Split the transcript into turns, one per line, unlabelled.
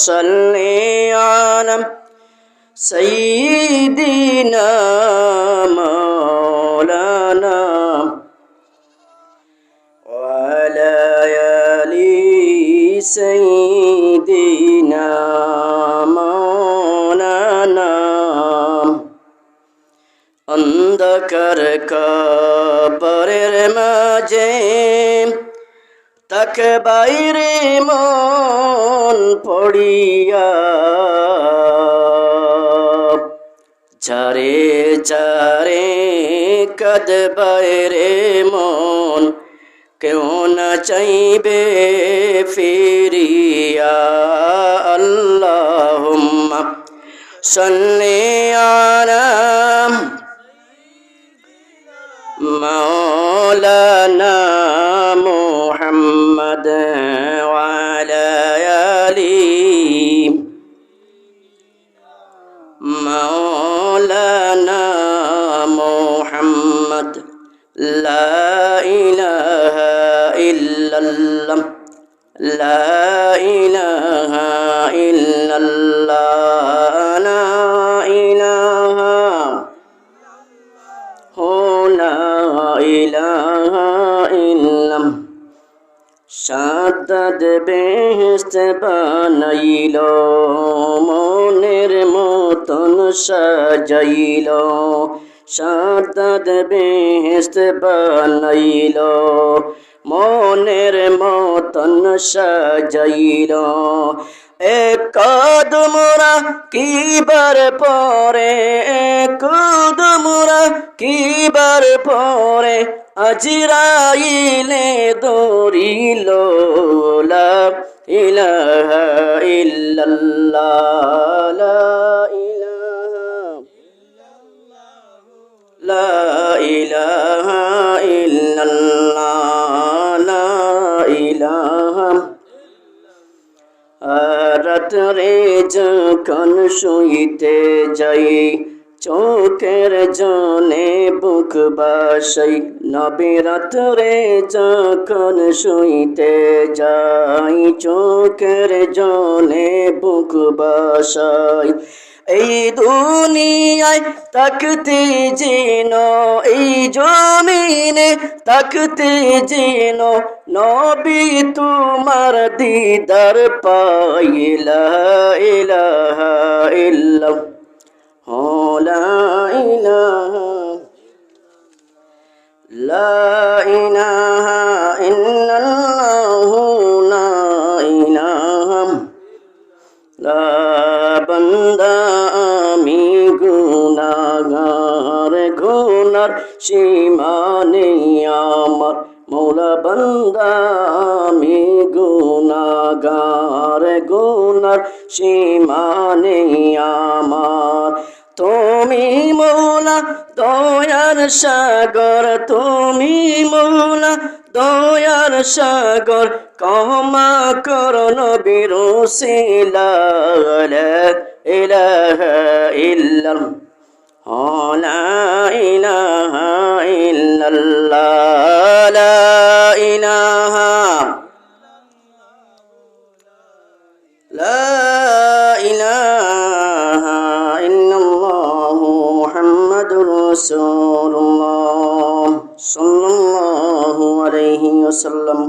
صلي على سيدنا مولانا وعلى آل سيدنا مولانا অন্ধকার কবরের মাঝে তাকে বাইরে মন পড়িয়া চারে চারে কদ বাইরে মন কেউ না চাইবে ফিরিয়া আল্লাহুম্মা সাল্লি আলা مولانا محمد وعلى آله مولانا محمد لا إله إلا الله لا إله إلا الله لا إله শাহাদাত বেহেশত বানাইল মনের মতন সাজাইল শাহাদাত বেহেশত বানাইল মনের মতন সাজাইল এক কদমরা কিবার পরে কদমরা কিবার পরে আজরাইলে দৌড়িল লা ইলাহা ইল্লাল্লাহ লা ইলাহা ইল্লাল্লাহ লা ইলাহা রাত্রে যখন শুইতে যাই চোখের জনে বুক বাসাই নবী রাত্রে যখন শুইতে যাই চোখের জনে বুক বাসাই এই দুনিয়ায় তাকতে যেন এই জমিনে তাকতে যেন নবী তোমার দিদার পাইলা ইলাহা ইল্লাল্লাহ লা ইলাহা লা ইলাহা ইল্লাল্লাহ লা ইলাহা লা বান্দা আমি গুনাহগার গুনার সীমা নেই আমার মৌলা বান্দা আমি গুনাহগার গুনার সীমা নেই আমার তুমি মৌলা দয়ার সাগর তুমি মৌলা দয়ার সাগর ক্ষমা করো নবীর ওসিলা লা ইলাহা ইল্লাল্লাহ লা ইলাহা ইল্লাল্লাহ লা ইলাহা লা ইলাহা ইল্লাল্লাহ মুহাম্মাদুর রাসূলুল্লাহ সাল্লাল্লাহু আলাইহি ওয়াসাল্লাম।